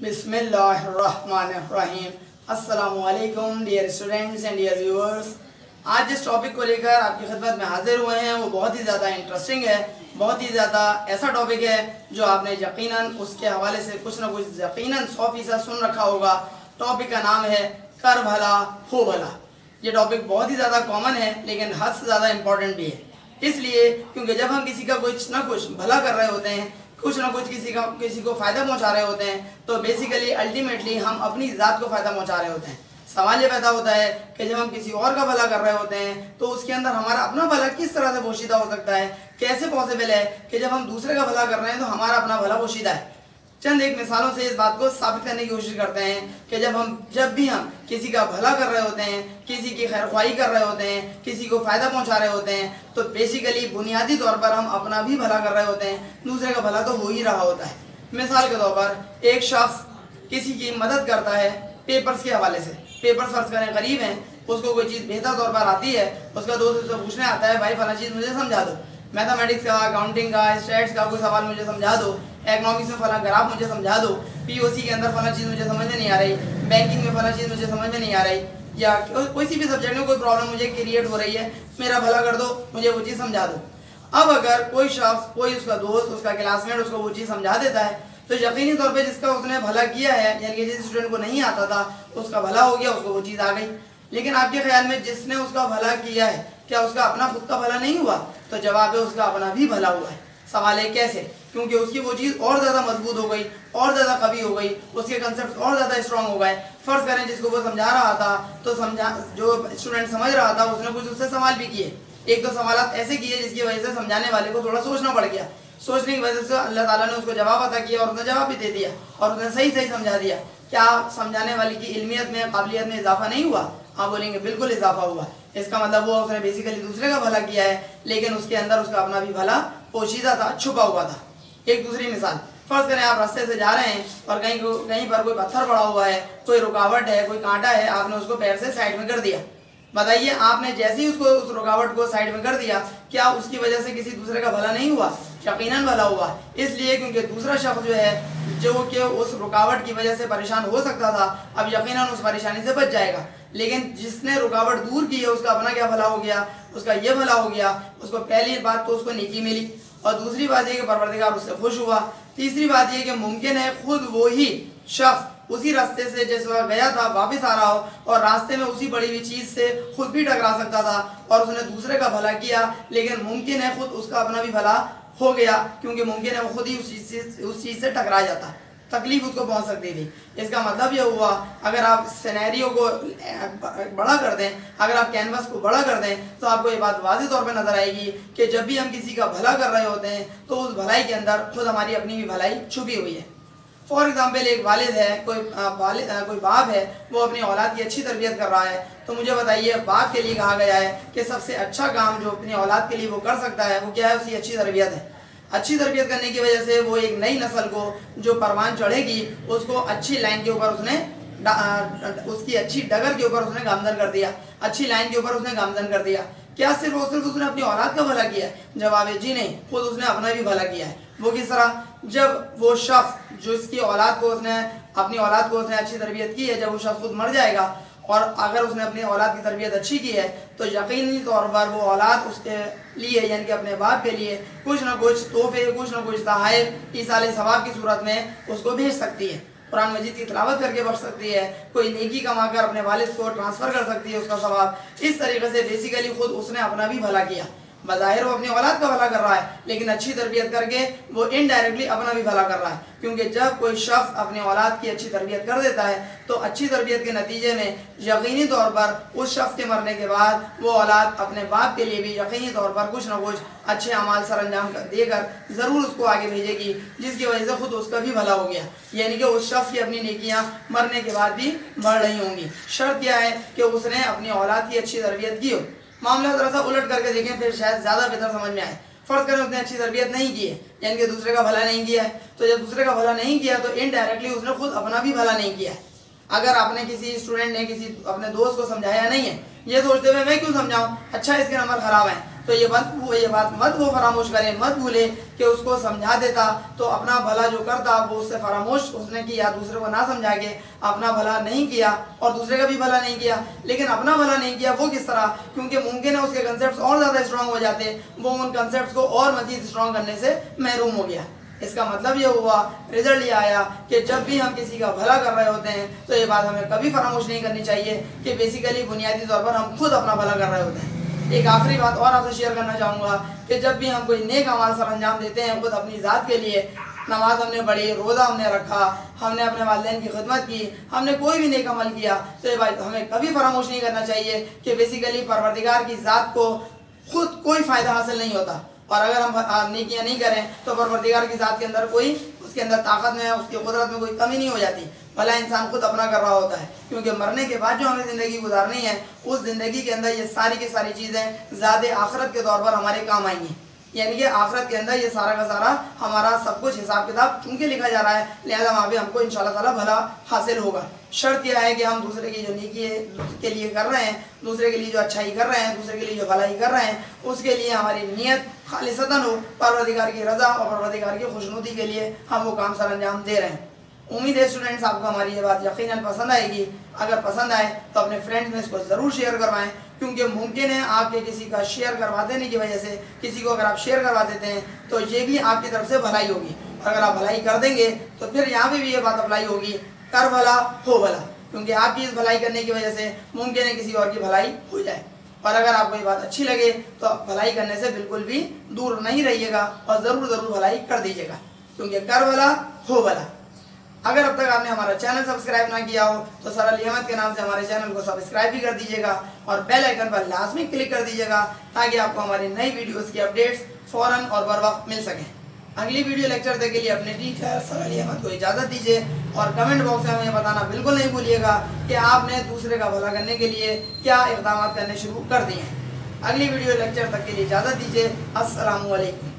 बिस्मिल्लाहिर्रहमानिर्रहीम। अस्सलामुअलैकुम dear students and dear viewers. आज जिस टॉपिक को लेकर आपकी खिदमत में हाजिर हुए हैं वो बहुत ही ज़्यादा इंटरेस्टिंग है, बहुत ही ज़्यादा ऐसा टॉपिक है जो आपने यकीनन उसके हवाले से कुछ ना कुछ यकीनन 100% सुन रखा होगा। टॉपिक का नाम है कर भला हो भला। ये टॉपिक बहुत ही ज़्यादा कॉमन है लेकिन हद से ज़्यादा इम्पोर्टेंट भी है, इसलिए क्योंकि जब हम किसी का कुछ ना कुछ भला कर रहे होते हैं, कुछ ना कुछ किसी को फायदा पहुंचा रहे होते हैं, तो बेसिकली अल्टीमेटली हम अपनी ज़ात को फायदा पहुंचा रहे होते हैं। सवाल ये पैदा होता है कि जब हम किसी और का भला कर रहे होते हैं तो उसके अंदर हमारा अपना भला किस तरह से पोशीदा हो सकता है, कैसे पॉसिबल है कि जब हम दूसरे का भला कर रहे हैं तो हमारा अपना भला पोशीदा है। चंद एक मिसालों से इस बात को साबित करने की कोशिश करते हैं कि जब भी हम किसी का भला कर रहे होते हैं, किसी की खैरख्वाही कर रहे होते हैं, किसी को फायदा पहुंचा रहे होते हैं, तो बेसिकली बुनियादी तौर पर हम अपना भी भला कर रहे होते हैं, दूसरे का भला तो हो ही रहा होता है। मिसाल के तौर पर एक शख्स किसी की मदद करता है पेपर्स के हवाले से। पेपर्स फर्ज करें गरीब हैं, उसको कोई चीज़ बेहतर तौर पर आती है, उसका दोस्त उसको पूछने आता है भाई फला चीज़ मुझे समझा दो, मैथमेटिक्स का, अकाउंटिंग का, स्टैट्स का कोई सवाल मुझे समझा दो, इकोनॉमिक्स में फला ग्राफ मुझे समझा दो, पीओसी के अंदर फला चीज़ मुझे समझ में नहीं आ रही, बैंकिंग में फला चीज़ मुझे समझ में नहीं आ रही, या कोई सी भी सब्जेक्ट में कोई प्रॉब्लम मुझे क्रिएट हो रही है, मेरा भला कर दो, मुझे वो चीज़ समझा दो। अब अगर कोई शख्स, कोई उसका दोस्त, उसका क्लासमेट उसको वो चीज़ समझा देता है तो यकीनी तौर पे जिसका उसने भला किया है, यानी कि जिस स्टूडेंट को नहीं आता था उसका भला हो गया, उसको वो चीज़ आ गई। लेकिन आपके ख्याल में जिसने उसका भला किया है, क्या उसका अपना खुद का भला नहीं हुआ? तो जवाब है उसका अपना भी भला हुआ है। सवाल है कैसे? क्योंकि उसकी वो चीज़ और ज़्यादा मजबूत हो गई, और ज़्यादा कवी हो गई, उसके कंसेप्ट और ज़्यादा स्ट्रांग हो गए। फर्ज करें जिसको वो समझा रहा था तो जो स्टूडेंट समझ रहा था उसने कुछ उससे सवाल भी किए, एक दो सवाल ऐसे किए जिसकी वजह से समझाने वाले को थोड़ा सोचना पड़ गया। सोचने की वजह से अल्लाह ताला ने उसको जवाब अता किया और उसने जवाब भी दे दिया और उसने सही सही समझा दिया। क्या समझाने वाले की इल्मियत में, काबिलियत में इजाफा नहीं हुआ? आप बोलेंगे बिल्कुल इजाफा हुआ। इसका मतलब वो उसने बेसिकली दूसरे का भला किया है, लेकिन उसके अंदर उसका अपना भी भला पोशीदा था, छुपा हुआ था। एक दूसरी मिसाल, फर्ज करें आप रास्ते से जा रहे हैं और कहीं पर कोई पत्थर पड़ा हुआ है, कोई रुकावट है, कोई कांटा है, आपने उसको पैर से साइड में कर दिया। बताइए, आपने जैसे ही उसको उस रुकावट को साइड में कर दिया, क्या उसकी वजह से किसी दूसरे का भला नहीं हुआ? यकीनन भला हुआ। इसलिए क्योंकि दूसरा शख्स जो है, जो कि उस रुकावट की वजह से परेशान हो सकता था, अब यकीनन उस परेशानी से बच जाएगा। लेकिन जिसने रुकावट दूर की है उसका अपना क्या भला हो गया? उसका ये भला हो गया, उसको पहली बात तो उसको नेकी मिली, और दूसरी बात ये कि परवरदिगार उससे खुश हुआ। तीसरी बात ये कि मुमकिन है खुद वो ही शख्स उसी रास्ते से जिस वक्त गया था वापस आ रहा हो और रास्ते में उसी बड़ी हुई चीज़ से खुद भी टकरा सकता था और उसने दूसरे का भला किया, लेकिन मुमकिन है खुद उसका अपना भी भला हो गया, क्योंकि मुमकिन है वो खुद ही उस चीज़ से टकरा जाता, तकलीफ उसको पहुंच सकती थी। इसका मतलब यह हुआ, अगर आप सिनेरियो को बड़ा कर दें, अगर आप कैनवस को बड़ा कर दें, तो आपको ये बात वाज़ेह तौर पे नजर आएगी कि जब भी हम किसी का भला कर रहे होते हैं तो उस भलाई के अंदर खुद हमारी अपनी भी भलाई छुपी हुई है। फॉर एग्जाम्पल, एक वालिद है, कोई बाप है, वो अपनी औलाद की अच्छी तरबियत कर रहा है, तो मुझे बताइए बाप के लिए कहा गया है कि सबसे अच्छा काम जो अपनी औलाद के लिए वो कर सकता है वो क्या है? उसकी अच्छी तरबियत है। अच्छी तरबियत करने की वजह से वो एक नई नस्ल को जो परवान चढ़ेगी उसको अच्छी लाइन के ऊपर उसकी अच्छी डगर के ऊपर उसने गामजन कर दिया, अच्छी लाइन के ऊपर उसने गामजन कर दिया। क्या सिर्फ उसने अपनी औलाद का भला किया है? जवाब है जी नहीं, खुद उसने अपना भी भला किया है। वो किस तरह? जब वो शख्स जो इसकी औलाद को अपनी औलाद को उसने अच्छी तरबियत की है, जब वो शख्स खुद मर जाएगा और अगर उसने अपनी औलाद की तरबियत अच्छी की है तो यकीनी तौर पर वो औलाद उसके लिए, यानी कि अपने बाप के लिए कुछ ना कुछ तोहफे, कुछ ना कुछ तहाइफ ईसाले सवाब की सूरत में उसको भेज सकती है, कुरान मजीद की तिलावत करके बच सकती है, कोई नेकी कमाकर अपने वालिद को ट्रांसफ़र कर सकती है उसका सवाब। इस तरीके से बेसिकली खुद उसने अपना भी भला किया। बज़ाहिर वो अपनी औलाद का भला कर रहा है, लेकिन अच्छी तरबियत करके वो इनडायरेक्टली अपना भी भला कर रहा है, क्योंकि जब कोई शख्स अपनी औलाद की अच्छी तरबियत कर देता है तो अच्छी तरबियत के नतीजे में यकीनी तौर पर उस शख्स के मरने के बाद वो औलाद अपने बाप के लिए भी यकीनी तौर पर कुछ ना कुछ अच्छे अमाल सर अंजाम देकर ज़रूर उसको आगे भेजेगी, जिसकी वजह से खुद उसका भी भला हो गया, यानी कि उस शख्स की अपनी नेकियां मरने के बाद भी बढ़ रही होंगी। शर्त यह है कि उसने अपनी औलाद की अच्छी तरबियत की हो। मामला जरा सा उलट करके देखें, फिर शायद ज़्यादा बेहतर समझ में आए। फर्ज करें उसने अच्छी तरबियत नहीं की है, यानी कि दूसरे का भला नहीं किया है, तो जब दूसरे का भला नहीं किया तो इनडायरेक्टली उसने खुद अपना भी भला नहीं किया है। अगर आपने किसी स्टूडेंट ने किसी अपने दोस्त को समझाया नहीं है, ये सोचते हुए मैं क्यों समझाऊं, अच्छा इसके नंबर खराब हैं, तो ये बात मत वो फरामोश करे, मत भूले कि उसको समझा देता तो अपना भला जो करता वो उससे फरामोश उसने किया, दूसरे को ना समझा के अपना भला नहीं किया और दूसरे का भी भला नहीं किया। लेकिन अपना भला नहीं किया वो किस तरह, क्योंकि मुमकिन है उसके कंसेप्ट और ज़्यादा स्ट्रांग हो जाते, वो उन कंसेप्ट को और मजीद स्ट्रांग करने से महरूम हो गया। इसका मतलब ये हुआ, रिजल्ट ये आया कि जब भी हम किसी का भला कर रहे होते हैं तो ये बात हमें कभी फरामोश नहीं करनी चाहिए कि बेसिकली बुनियादी तौर पर हम खुद अपना भला कर रहे होते हैं। एक आखिरी बात और आपसे शेयर करना चाहूँगा कि जब भी हम कोई नेक अमाल सर अंजाम देते हैं खुद अपनी ज़ात के लिए, नमाज हमने पढ़ी, रोज़ा हमने रखा, हमने अपने वालिदैन की खिदमत की, हमने कोई भी नेक अमल किया, तो ये बात हमें कभी फरामोश नहीं करना चाहिए कि बेसिकली परवरदिगार की ज़ात को खुद कोई फ़ायदा हासिल नहीं होता, और अगर हम नेकियां नहीं करें तो परवरदिगार की ज़ात के अंदर कोई, उसके अंदर ताकत में, उसकी कुदरत में कोई कमी नहीं हो जाती। भला इंसान खुद अपना कर रहा होता है, क्योंकि मरने के बाद जो हमें ज़िंदगी गुजारनी है उस ज़िंदगी के अंदर ये सारी की सारी चीज़ें ज़्यादा आखिरत के तौर पर हमारे काम आएंगी। यानी कि आखिरत के अंदर ये सारा का सारा हमारा सब कुछ हिसाब किताब चूंकि लिखा जा रहा है, लिहाजा वहाँ भी हमको इंशाल्लाह ताला भला हासिल होगा। शर्त यह है कि हम दूसरे की जो नेकी के लिए कर रहे हैं, दूसरे के लिए जो अच्छाई कर रहे हैं, दूसरे के लिए जो भलाई कर रहे हैं, उसके लिए हमारी नीयत खालिसतन हो, परवरदिगार की रज़ा और परवरदिगार की खुशनुदी के लिए हम वो काम सर अंजाम दे रहे हैं। उम्मीद है स्टूडेंट्स आपको हमारी ये बात यकीनन पसंद आएगी। अगर पसंद आए तो अपने फ्रेंड्स में इसको ज़रूर शेयर करवाएं, क्योंकि मुमकिन है आपके किसी का शेयर करवा देने की वजह से, किसी को अगर आप शेयर करवा देते हैं तो ये भी आपकी तरफ से भलाई होगी। अगर आप भलाई कर देंगे तो फिर यहाँ पे भी ये बात अप्लाई होगी, कर भला हो भला, क्योंकि आपकी इस भलाई करने की वजह से मुमकिन है किसी और की भलाई हो जाए। और अगर आपको ये बात अच्छी लगे तो आप भलाई करने से बिल्कुल भी दूर नहीं रहिएगा और ज़रूर भलाई कर दीजिएगा, क्योंकि कर भला हो भला। अगर अब तक आपने हमारा चैनल सब्सक्राइब ना किया हो तो सरल अहमद के नाम से हमारे चैनल को सब्सक्राइब भी कर दीजिएगा और बेल आइकन पर लाजमी क्लिक कर दीजिएगा, ताकि आपको हमारी नई वीडियोस की अपडेट्स फ़ौरन और बर वक्त मिल सकें। अगली वीडियो लेक्चर तक के लिए अपने टीचर सरल अहमद को इजाज़त दीजिए और कमेंट बॉक्स में हमें बताना बिल्कुल नहीं भूलिएगा कि आपने दूसरे का भला करने के लिए क्या इक़दाम करने शुरू कर दिए हैं। अगली वीडियो लेक्चर तक के लिए इजाज़त दीजिए। अस्सलामु अलैकुम।